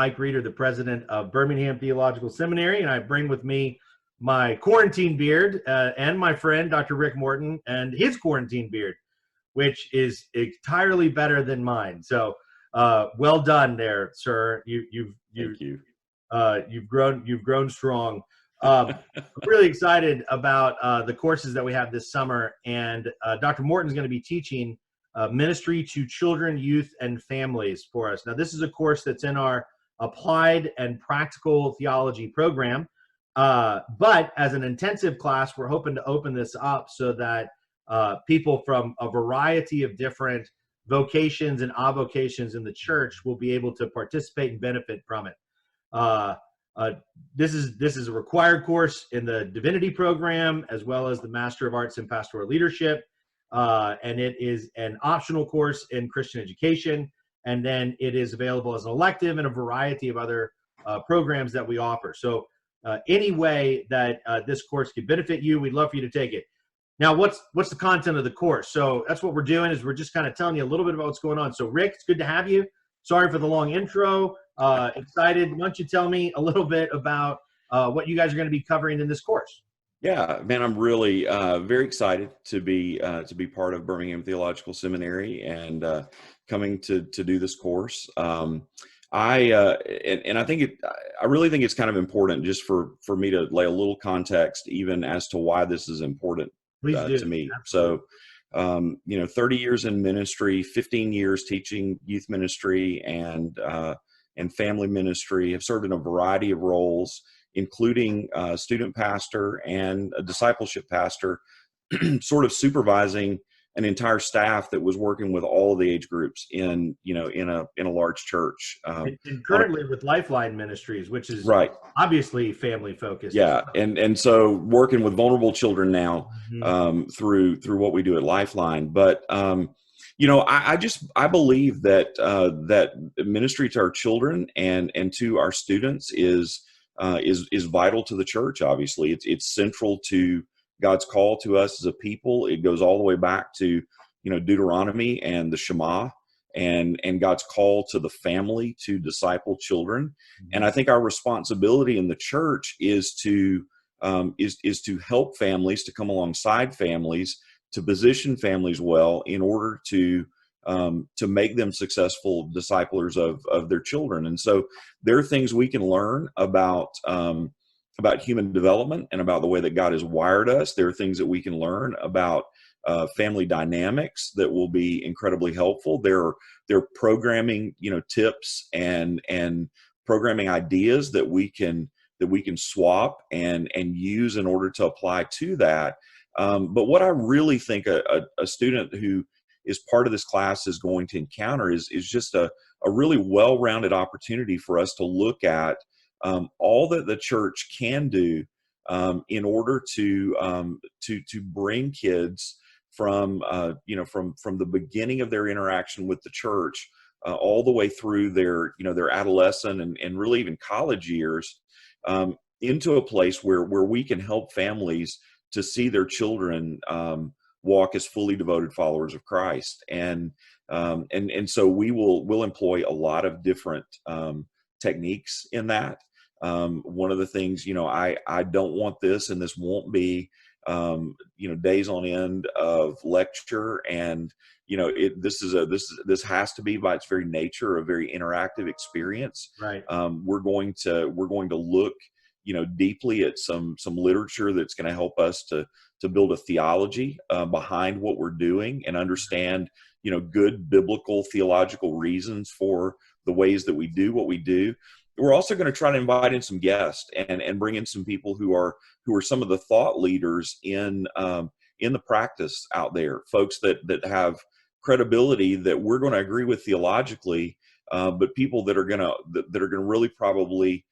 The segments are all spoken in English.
Ike Reeder, the president of Birmingham Theological Seminary, and I bring with me my quarantine beard and my friend, Dr. Rick Morton, and his quarantine beard, which is entirely better than mine. So well done there, sir. Thank you. You've grown strong. I'm really excited about the courses that we have this summer, and Dr. Morton is going to be teaching Ministry to Children, Youth, and Families for us. Now, this is a course that's in our Applied and Practical Theology program, but as an intensive class, we're hoping to open this up so that people from a variety of different vocations and avocations in the church will be able to participate and benefit from it. This is a required course in the divinity program, as well as the Master of Arts in Pastoral Leadership. And it is an optional course in Christian education. And then it is available as an elective in a variety of other programs that we offer. So any way that this course could benefit you, we'd love for you to take it. Now, what's the content of the course? So that's what we're doing, is we're just kind of telling you a little bit about what's going on. So Rick, it's good to have you. Sorry for the long intro. Excited. Why don't you tell me a little bit about what you guys are going to be covering in this course? Yeah, man, I'm really very excited to be part of Birmingham Theological Seminary and coming to do this course. I really think it's kind of important just for me to lay a little context, even as to why this is important to me. Absolutely. So, 30 years in ministry, 15 years teaching youth ministry and family ministry. Have served in a variety of roles, including student pastor and a discipleship pastor, sort of supervising an entire staff that was working with all of the age groups in a large church. And currently with Lifeline Ministries, which is right, obviously family focused. Yeah, and so working with vulnerable children now through what we do at Lifeline. But I believe that that ministry to our children and to our students is vital to the church. Obviously, it's central to God's call to us as a people. It goes all the way back to Deuteronomy and the Shema, and God's call to the family to disciple children. And I think our responsibility in the church is to help families, to come alongside families, to position families well in order to make them successful disciplers of their children. And so there are things we can learn about human development and about the way that God has wired us. There are things that we can learn about family dynamics that will be incredibly helpful. There are programming, tips and programming ideas that we can swap and use in order to apply to that. But what I really think a student who is part of this class is going to encounter is just a really well-rounded opportunity for us to look at all that the church can do in order to bring kids from the beginning of their interaction with the church all the way through their adolescent and really even college years into a place where we can help families to see their children walk as fully devoted followers of Christ. And so we'll employ a lot of different techniques in that. One of the things, I don't want this, and this won't be, days on end of lecture. And, this has to be by its very nature a very interactive experience. Right. We're going to look, deeply at some literature that's going to help us to build a theology behind what we're doing and understand, good biblical theological reasons for the ways that we do what we do. We're also going to try to invite in some guests and bring in some people who are some of the thought leaders in the practice out there, folks that have credibility that we're going to agree with theologically, but people that are going to really probably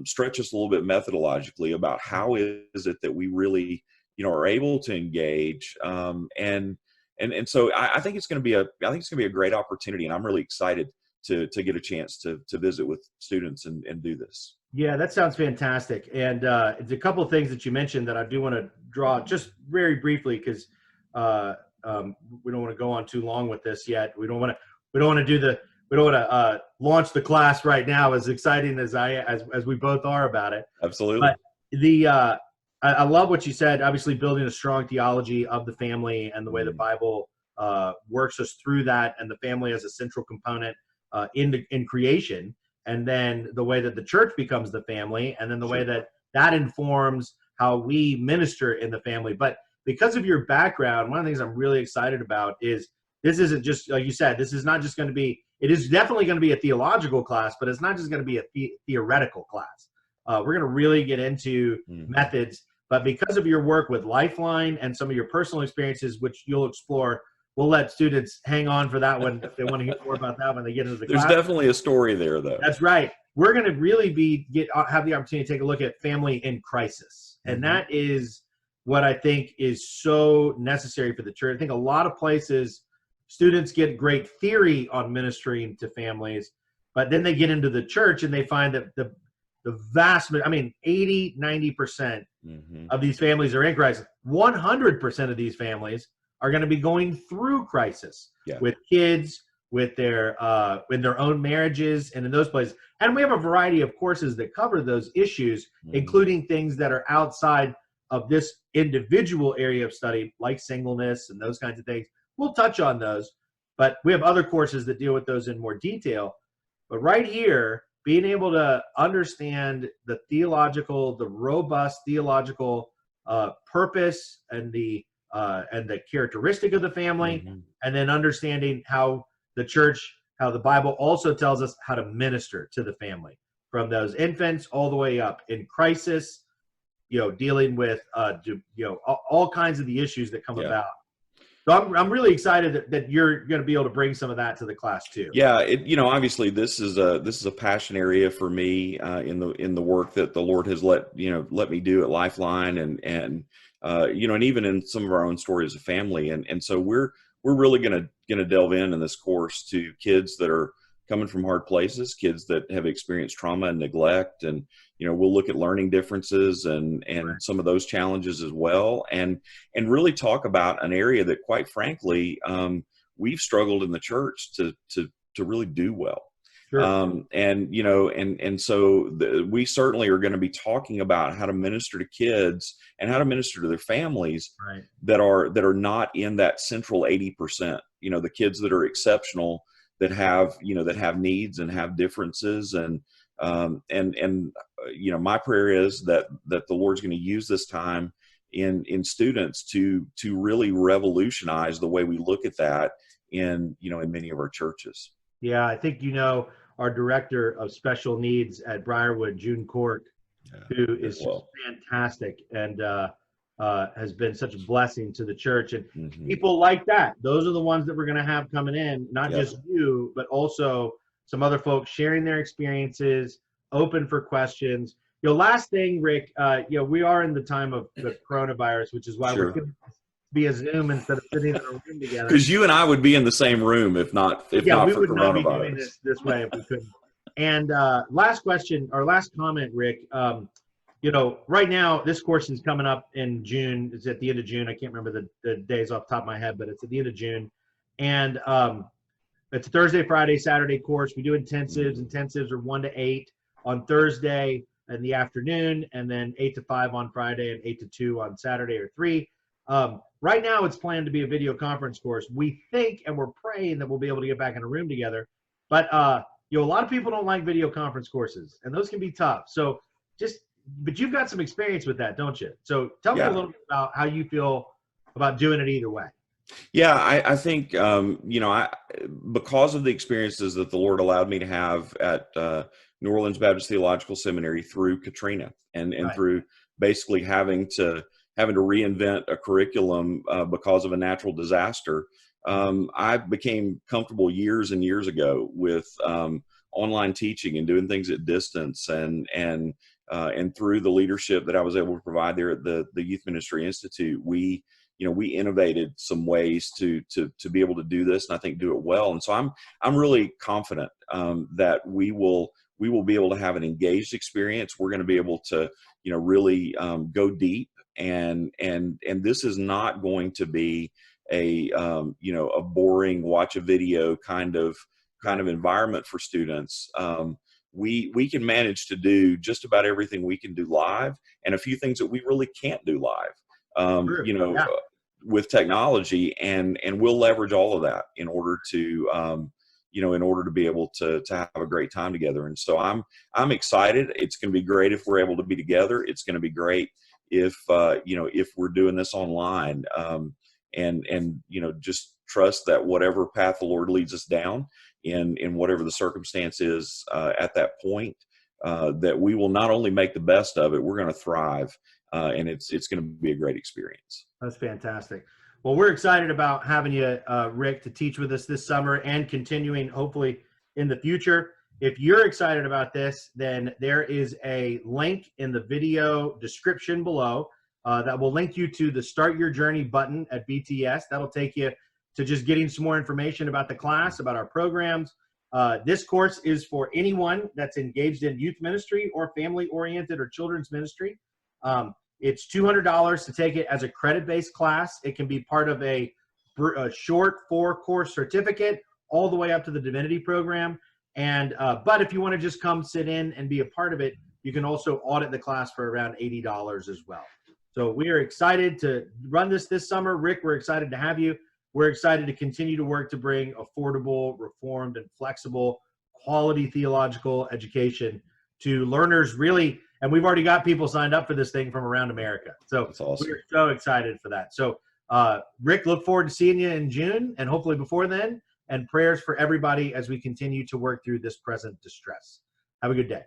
stretch us a little bit methodologically about how is it that we really are able to engage, and so I think it's going to be a great opportunity, and I'm really excited to get a chance to visit with students and do this. Yeah, that sounds fantastic. And there's a couple of things that you mentioned that I do want to draw just very briefly, because we don't want to go on too long with this yet. We don't want to we don't want to launch the class right now, as exciting as as we both are about it. Absolutely. But I love what you said. Obviously, building a strong theology of the family and the way the Bible works us through that, and the family as a central component in creation, and then the way that the church becomes the family, and then the way that informs how we minister in the family. But because of your background, one of the things I'm really excited about is this isn't just, like you said, this is not just going to be, it is definitely going to be a theological class, but it's not just going to be a theoretical class. We're going to really get into methods, but because of your work with Lifeline and some of your personal experiences, which you'll explore, we'll let students hang on for that one if they want to hear more about that when they get into the class. There's definitely a story there, though. That's right. We're going to really have the opportunity to take a look at family in crisis. And that is what I think is so necessary for the church. I think a lot of places, students get great theory on ministering to families, but then they get into the church and they find that the vast, 80, 90% of these families are in crisis. 100% of these families are going to be going through crisis with kids, with their in their own marriages, and in those places. And we have a variety of courses that cover those issues, including things that are outside of this individual area of study, like singleness and those kinds of things. We'll touch on those, but we have other courses that deal with those in more detail. But right here, being able to understand the robust theological purpose and the characteristic of the family, and then understanding how the church, how the Bible also tells us how to minister to the family, from those infants all the way up in crisis, dealing with all kinds of the issues that come about. So I'm really excited that you're going to be able to bring some of that to the class too. Yeah, obviously this is a passion area for me in the work that the Lord has let me do at Lifeline, and even in some of our own stories of family, and so we're really going to delve in this course to kids that are coming from hard places, kids that have experienced trauma and neglect, and we'll look at learning differences and some of those challenges as well, and really talk about an area that, quite frankly, we've struggled in the church to really do well. Sure. So we certainly are going to be talking about how to minister to kids and how to minister to their families that are not in that central 80%. The kids that are exceptional, that have needs and have differences, and my prayer is that the Lord's going to use this time in students to really revolutionize the way we look at that in many of our churches. Yeah, I think our director of special needs at Briarwood, June Cork, who is fantastic and has been such a blessing to the church. And people like that, those are the ones that we're going to have coming in, not just you, but also some other folks sharing their experiences, open for questions. Last thing, Rick, we are in the time of the coronavirus, which is why we're going to be a Zoom instead of sitting in a room together. Because you and I would be in the same room if not for coronavirus. We would not be doing this way if we couldn't. And last question, or last comment, Rick. Right now, this course is coming up in June. It's at the end of June. I can't remember the days off the top of my head, but it's at the end of June. And it's a Thursday, Friday, Saturday course. We do intensives. Intensives are 1 to 8 on Thursday in the afternoon, and then 8 to 5 on Friday, and 8 to 2 on Saturday, or 3. Right now, it's planned to be a video conference course. We think and we're praying that we'll be able to get back in a room together. But a lot of people don't like video conference courses, and those can be tough. So but you've got some experience with that, don't you? So tell me a little bit about how you feel about doing it either way. Yeah, I think, because of the experiences that the Lord allowed me to have at New Orleans Baptist Theological Seminary through Katrina, and through basically having to reinvent a curriculum because of a natural disaster, I became comfortable years and years ago with online teaching and doing things at distance, and through the leadership that I was able to provide there at the Youth Ministry Institute, we innovated some ways to be able to do this, and I think do it well. And so I'm really confident that we will be able to have an engaged experience. We're going to be able to really go deep, and this is not going to be a boring watch a video kind of kind of environment for students, we can manage to do just about everything we can do live, and a few things that we really can't do live. Sure. You know, Yeah. with technology, and we'll leverage all of that in order to you know, in order to be able to have a great time together. And so I'm excited. It's going to be great if we're able to be together. It's going to be great if you know, if we're doing this online, and you know, just trust that whatever path the Lord leads us down in whatever the circumstance is at that point, that we will not only make the best of it, we're going to thrive, and it's going to be a great experience. That's fantastic. Well, we're excited about having you, Rick, to teach with us this summer and continuing hopefully in the future. If you're excited about this, then there is a link in the video description below that will link you to the Start Your Journey button at BTS. That'll take you to just getting some more information about the class, about our programs. This course is for anyone that's engaged in youth ministry or family-oriented or children's ministry. It's $200 to take it as a credit-based class. It can be part of a short 4-course certificate all the way up to the divinity program. And but if you want to just come sit in and be a part of it, you can also audit the class for around $80 as well. So we are excited to run this summer. Rick, we're excited to have you. We're excited to continue to work to bring affordable, reformed, and flexible, quality theological education to learners, really. And we've already got people signed up for this thing from around America. So That's awesome. We're so excited for that. So Rick, look forward to seeing you in June and hopefully before then. And prayers for everybody as we continue to work through this present distress. Have a good day.